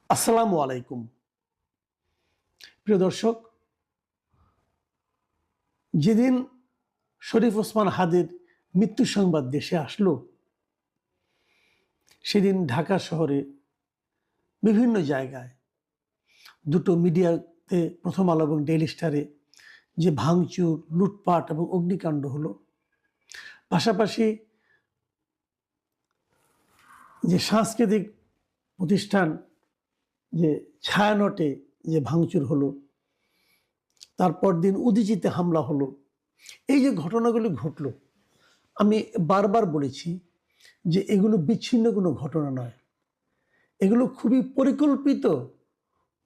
আসসালামু আলাইকুম। প্রিয় দর্শক, যেদিন শরীফ ওসমান হাদির মৃত্যু সংবাদ দেশে আসলো, সেদিন ঢাকা শহরে বিভিন্ন জায়গায় দুটো মিডিয়াতে, প্রথম আলো এবং ডেইলি স্টারে, যে ভাঙচুর, লুটপাট এবং অগ্নিকাণ্ড হলো, পাশাপাশি যে সাংস্কৃতিক প্রতিষ্ঠান যে ছায়ানটে যে ভাঙচুর হলো, তারপর দিন উদীচিতে হামলা হলো, এই যে ঘটনাগুলি ঘটলো, আমি বারবার বলেছি যে এগুলো বিচ্ছিন্ন কোনো ঘটনা নয়, এগুলো খুবই পরিকল্পিত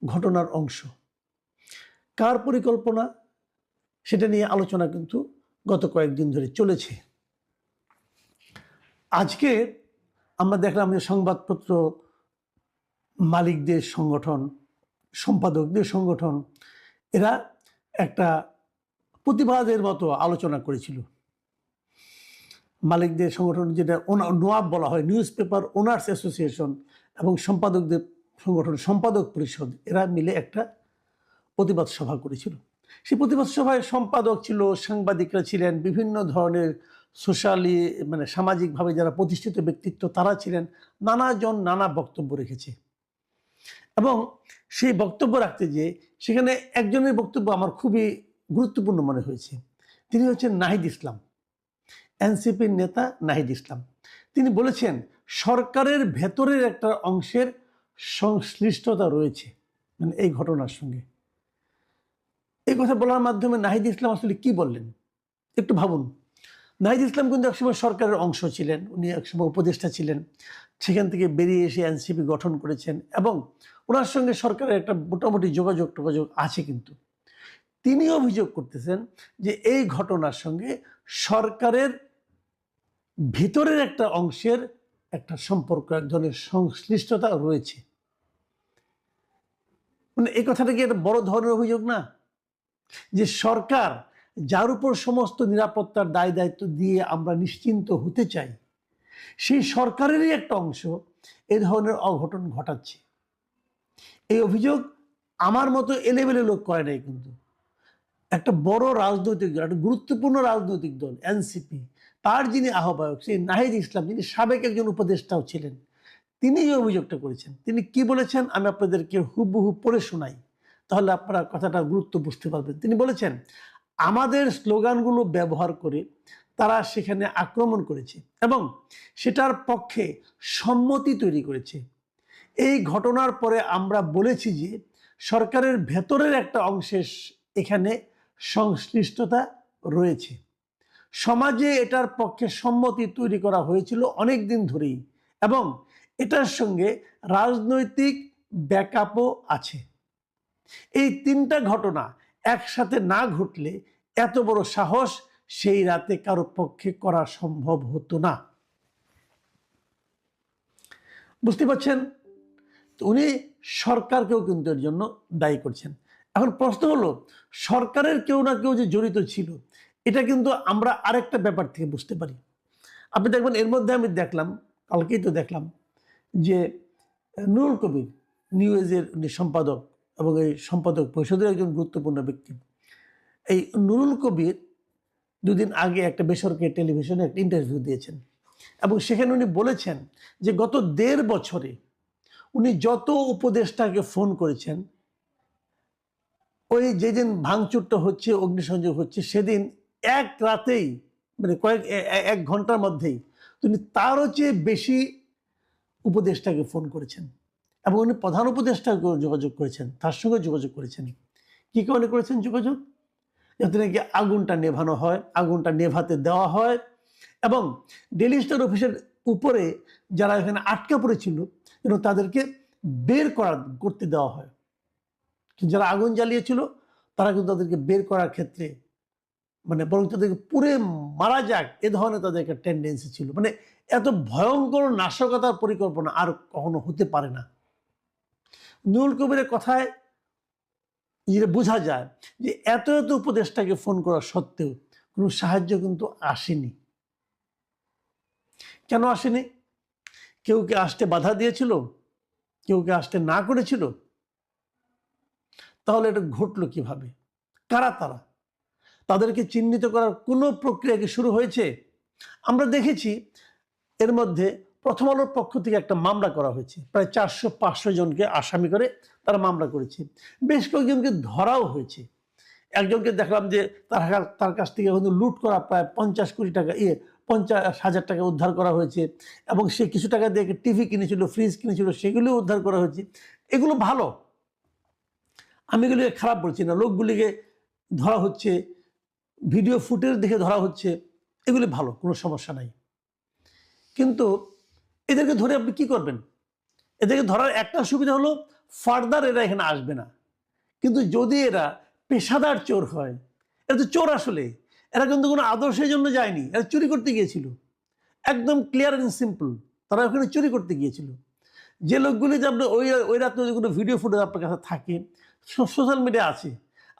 ঘটনার অংশ। কার পরিকল্পনা সেটা নিয়ে আলোচনা কিন্তু গত কয়েকদিন ধরে চলেছে। আজকে আমরা দেখলাম যে সংবাদপত্র মালিকদের সংগঠন, সম্পাদকদের সংগঠন, এরা একটা প্রতিবাদের মতো আলোচনা করেছিল। মালিকদের সংগঠন, যেটা নোয়াব বলা হয়, নিউজ পেপার ওনার্স অ্যাসোসিয়েশন, এবং সম্পাদকদের সংগঠন সম্পাদক পরিষদ, এরা মিলে একটা প্রতিবাদ সভা করেছিল। সেই প্রতিবাদ সভায় সম্পাদক ছিল, সাংবাদিকরা ছিলেন, বিভিন্ন ধরনের সোশ্যালি সামাজিকভাবে যারা প্রতিষ্ঠিত ব্যক্তিত্ব তারা ছিলেন, নানাজন নানা বক্তব্য রেখেছে। এবং সেই বক্তব্য রাখতে গিয়ে সেখানে একজনের বক্তব্য আমার খুবই গুরুত্বপূর্ণ মনে হয়েছে। তিনি হচ্ছেন নাহিদ ইসলাম, এনসিপির নেতা নাহিদ ইসলাম। তিনি বলেছেন সরকারের ভেতরের একটা অংশের সংশ্লিষ্টতা রয়েছে এই ঘটনার সঙ্গে। এই কথা বলার মাধ্যমে নাহিদ ইসলাম আসলে কি বললেন একটু ভাবুন। নাহিদ ইসলাম কিন্তু একসময় সরকারের অংশ ছিলেন, উনি একসময় উপদেষ্টা ছিলেন, সেখান থেকে বেরিয়ে এসে এনসিপি গঠন করেছেন এবং ওনার সঙ্গে সরকারের একটা মোটামুটি যোগাযোগ আছে। কিন্তু তিনি অভিযোগ করতেছেন যে এই ঘটনার সঙ্গে সরকারের ভিতরের একটা অংশের একটা সম্পর্ক, এক ধরনের সংশ্লিষ্টতা রয়েছে। এই কথাটা কি একটা বড় ধরনের অভিযোগ না? যে সরকার, যার উপর সমস্ত নিরাপত্তার দায় দায়িত্ব দিয়ে আমরা নিশ্চিন্ত হতে চাই, সেই সরকারেরই একটা অংশ এই ধরনের অঘটন ঘটাচ্ছে। এই অভিযোগ আমার মতো এলেবেলে লোক করে নাই, কিন্তু একটা বড় রাজনৈতিক দল, একটা গুরুত্বপূর্ণ রাজনৈতিক দল এনসিপি, তার যিনি আহ্বায়ক সেই নাহিদ ইসলাম, যিনি সাবেক একজন উপদেষ্টাও ছিলেন, তিনি এই অভিযোগটা করেছেন। তিনি কি বলেছেন আমি আপনাদেরকে হুবহু পড়ে শোনাই, তাহলে আপনারা কথাটা গুরুত্ব বুঝতে পারবেন। তিনি বলেছেন, আমাদের স্লোগানগুলো ব্যবহার করে তারা সেখানে আক্রমণ করেছে এবং সেটার পক্ষে সম্মতি তৈরি করেছে। এই ঘটনার পরে আমরা বলেছি যে সরকারের ভেতরের একটা অংশের এখানে সংশ্লিষ্টতা রয়েছে। সমাজে এটার পক্ষে সম্মতি তৈরি করা হয়েছিল অনেক দিন ধরেই এবং এটার সঙ্গে রাজনৈতিক ব্যাকআপও আছে। এই তিনটা ঘটনা একসাথে না ঘটলে এত বড় সাহস সেই রাতে কারো পক্ষে করা সম্ভব হতো না। বুঝতে পারছেন? উনি সরকারকেও কিন্তু এর জন্য দায়ী করছেন। এখন প্রশ্ন হলো, সরকারের কেউ না কেউ যে জড়িত ছিল, এটা কিন্তু আমরা আরেকটা ব্যাপার থেকে বুঝতে পারি। আপনি দেখবেন এর মধ্যে আমি দেখলাম, কালকেই তো দেখলাম যে নুরুল কবির, নিউজের সম্পাদক এবং এই সম্পাদক পরিষদের একজন গুরুত্বপূর্ণ ব্যক্তি, এই নুরুল কবির দুদিন আগে একটা বেসরকারি টেলিভিশনে একটা ইন্টারভিউ দিয়েছেন এবং সেখানে উনি বলেছেন যে গত ১.৫ বছরে উনি যত উপদেষ্টাকে ফোন করেছেন, ওই যেদিন ভাঙচুরটা হচ্ছে, অগ্নিসংযোগ হচ্ছে, সেদিন এক রাতেই এক ঘন্টার মধ্যেই তিনি তারও চেয়ে বেশি উপদেষ্টাকে ফোন করেছেন এবং উনি প্রধান উপদেষ্টাকে যোগাযোগ করেছেন, তার সঙ্গে যোগাযোগ করেছেন। কি কারণে করেছেন যোগাযোগ? যাতে নাকি আগুনটা নেভানো হয়, আগুনটা নেভাতে দেওয়া হয় এবং ডেইলি স্টার অফিসের উপরে যারা এখানে আটকা পড়েছিল যেন তাদেরকে বের করতে দেওয়া হয়। যারা আগুন জ্বালিয়েছিল তারা কিন্তু তাদেরকে বের করার ক্ষেত্রে বরং তাদেরকে পুড়ে মারা যাক এ ধরনের তাদের একটা টেন্ডেন্সি ছিল। এত ভয়ঙ্কর নাশকতার পরিকল্পনা আর কখনো হতে পারে না। নুরুল কবিরের কথায় যেটা বোঝা যায় যে এত উপদেষ্টাকে ফোন করা সত্ত্বেও কোনো সাহায্য কিন্তু আসেনি। কেন আসেনি? কেউ কি আসতে বাধা দিয়েছিল? কেউ কে আসতে না করেছিল? তাহলে এটা ঘটলো কিভাবে? কারা তারা? তাদেরকে চিহ্নিত করার কোনো প্রক্রিয়া কি শুরু হয়েছে? আমরা দেখেছি এর মধ্যে প্রথম আলোর পক্ষ থেকে একটা মামলা করা হয়েছে, প্রায় 400-500 জনকে আসামি করে তারা মামলা করেছে। বেশ কয়েকজনকে ধরাও হয়েছে। একজনকে দেখলাম যে তার কাছ থেকে কিন্তু লুট করা প্রায় 50 কোটি টাকা 50,000 টাকা উদ্ধার করা হয়েছে, এবং সে কিছু টাকা দিয়ে টিভি কিনেছিল, ফ্রিজ কিনেছিল, সেগুলো উদ্ধার করা হয়েছে। এগুলো ভালো, আমি এগুলিকে খারাপ বলছি না। লোকগুলিকে ধরা হচ্ছে, ভিডিও ফুটেজ দেখে ধরা হচ্ছে, এগুলি ভালো, কোনো সমস্যা নাই। কিন্তু এদেরকে ধরে আপনি কি করবেন? এদেরকে ধরার একটা সুবিধা হলো ফার্দার এরা এখানে আসবে না। কিন্তু যদি এরা পেশাদার চোর হয়, এরা তো চোর আসলে, এরা কিন্তু কোনো আদর্শের জন্য যায়নি, এরা চুরি করতে গিয়েছিল। একদম ক্লিয়ার অ্যান্ড সিম্পল, তারা ওখানে চুরি করতে গিয়েছিল। যে লোকগুলি যে আপনি ওই রাত্রে যে কোনো ভিডিও ফুটেজ আপনার কাছে থাকে, সোশ্যাল মিডিয়া আছে,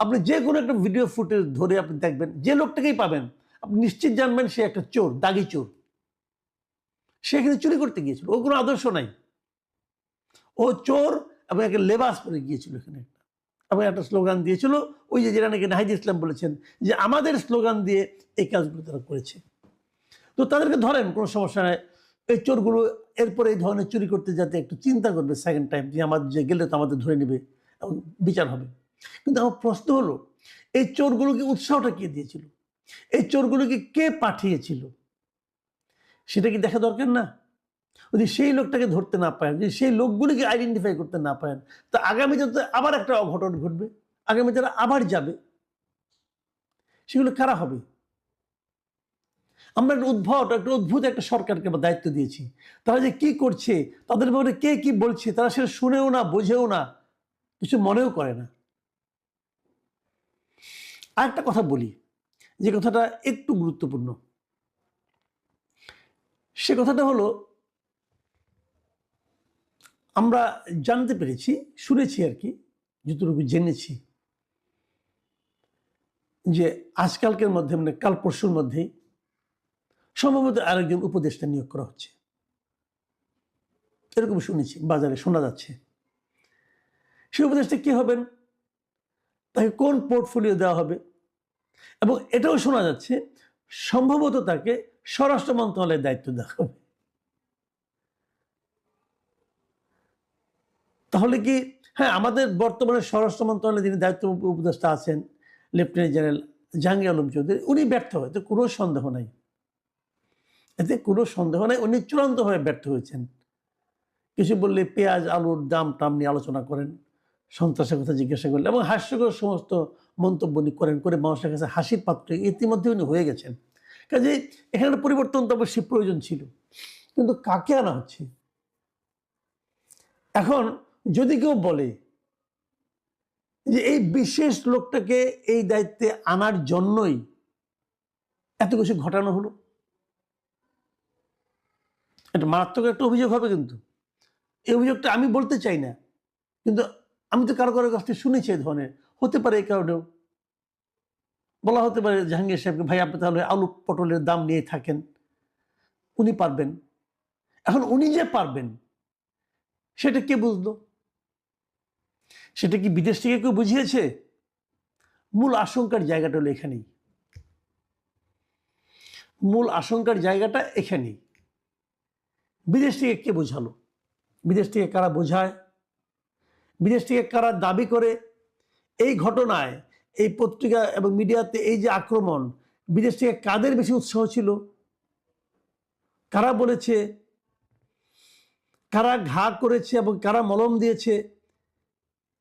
আপনি যে কোনো একটা ভিডিও ফুটেজ ধরে আপনি দেখবেন, যে লোকটাকেই পাবেন আপনি নিশ্চিত জানবেন সে একটা চোর, দাগি চোর। সে এখানে চুরি করতে গিয়েছিল, ওর কোনো আদর্শ নাই, ও চোর এবং একটা লেবাস পরে গিয়েছিল এখানে এবং একটা স্লোগান দিয়েছিল, ওই যে যেটা নাকি নাহিদ ইসলাম বলেছেন যে আমাদের স্লোগান দিয়ে এই কাজগুলো তারা করেছে। তো তাদেরকে ধরেন, কোনো সমস্যা নাই। এই চোরগুলো এরপরে এই ধরনের চুরি করতে যাতে একটু চিন্তা করবে সেকেন্ড টাইম, যে আমাদের যে গেলে তো আমাদের ধরে নেবে এবং বিচার হবে। কিন্তু আমার প্রশ্ন হলো, এই চোরগুলোকে উৎসাহটা কে দিয়েছিল? এই চোরগুলোকে কে পাঠিয়েছিল? সেটা কি দেখা দরকার না? যদি সেই লোকটাকে ধরতে না পারেন, যদি সেই লোকগুলিকে আইডেন্টিফাই করতে না পারেন, তো আগামীতে তো আবার একটা অঘটন ঘটবে, আগামী তারা আবার যাবে। সেগুলো কারা হবে? আমরা একটা অদ্ভুত একটা সরকারকে দায়িত্ব দিয়েছি। তারা যে কি করছে, তাদের ব্যাপারে কে কি বলছে, তারা সেটা শুনেও না, বোঝেও না, কিছু মনেও করে না। আর একটা কথা বলি, যে কথাটা একটু গুরুত্বপূর্ণ। সে কথাটা হলো, আমরা জানতে পেরেছি, শুনেছি আর কি, যতটুকু জেনেছি, যে আজকালকের মধ্যে, মানে কাল পরশুর মধ্যেই সম্ভবত আরেকজন উপদেষ্টা নিয়োগ করা হচ্ছে, এরকম শুনেছি, বাজারে শোনা যাচ্ছে। সেই উপদেষ্টা কি হবেন, তাকে কোন পোর্টফোলিও দেওয়া হবে, এবং এটাও শোনা যাচ্ছে সম্ভবত তাকে স্বরাষ্ট্র মন্ত্রণালয়ের দায়িত্ব দেওয়া হবে। তাহলে কি, হ্যাঁ, আমাদের বর্তমানে স্বরাষ্ট্র মন্ত্রণালয়ে যিনি দায়িত্ব উপদেষ্টা আছেন, লেফটেন্যান্ট জেনারেল জাহাঙ্গীর আলম চৌধুরী, উনি ব্যর্থ, এতে কোনো সন্দেহ নাই, এতে কোনো সন্দেহ নাই, উনি চূড়ান্তভাবে ব্যর্থ হয়েছেন। কিছু বললে পেঁয়াজ আলুর দাম টাম নিয়ে আলোচনা করেন, সন্ত্রাসের কথা জিজ্ঞাসা করলেন, এবং হাস্যকর সমস্ত মন্তব্য উনি করেন, করে মানুষের কাছে হাসির পাত্র ইতিমধ্যে উনি হয়ে গেছেন। কাজে এখানে পরিবর্তন তো অবশ্যই প্রয়োজন ছিল, কিন্তু কাকে আনা হচ্ছে? এখন যদি কেউ বলে যে এই বিশেষ লোকটাকে এই দায়িত্বে আনার জন্যই এত কিছু ঘটানো হলো, এটা মারাত্মক একটা অভিযোগ হবে। কিন্তু এই অভিযোগটা আমি বলতে চাই না, কিন্তু আমি তো কারো কারোর কাছ থেকে শুনেছি এই ধরনের। হতে পারে এই কারণেও বলা হতে পারে জাহাঙ্গীর সাহেবকে, ভাই আপনি তাহলে আলু পটলের দাম নিয়ে থাকেন, উনি পারবেন। এখন উনি যে পারবেন সেটা কে বুঝলো? সেটা কি বিদেশ থেকে কেউ বুঝিয়েছে? মূল আশঙ্কার জায়গাটা হলো এখানেই, মূল আশঙ্কার জায়গাটা এখানেই। বিদেশ থেকে কে বোঝালো? বিদেশ থেকে কারা বোঝায়? বিদেশ থেকে কারা দাবি করে? এই ঘটনায়, এই পত্রিকা এবং মিডিয়াতে এই যে আক্রমণ, বিদেশ থেকে কাদের বেশি উৎসাহ ছিল? কারা বলেছে, কারা ঘা করেছে এবং কারা মলম দিয়েছে?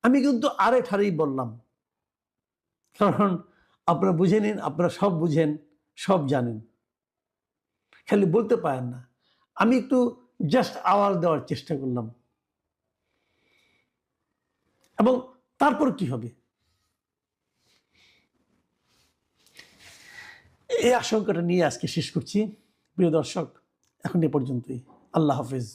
আমি কিন্তু আরে ঠারেই বললাম, কারণ আপনারা বুঝে নিন, আপনারা সব বুঝেন, সব জানেন, খালি বলতে পারেন না। আমি একটু জাস্ট আওয়াজ দেওয়ার চেষ্টা করলাম। এবং তারপর কি হবে, এই আশঙ্কাটা নিয়ে আজকে শেষ করছি। প্রিয় দর্শক, এখন এ পর্যন্তই। আল্লাহ হাফেজ।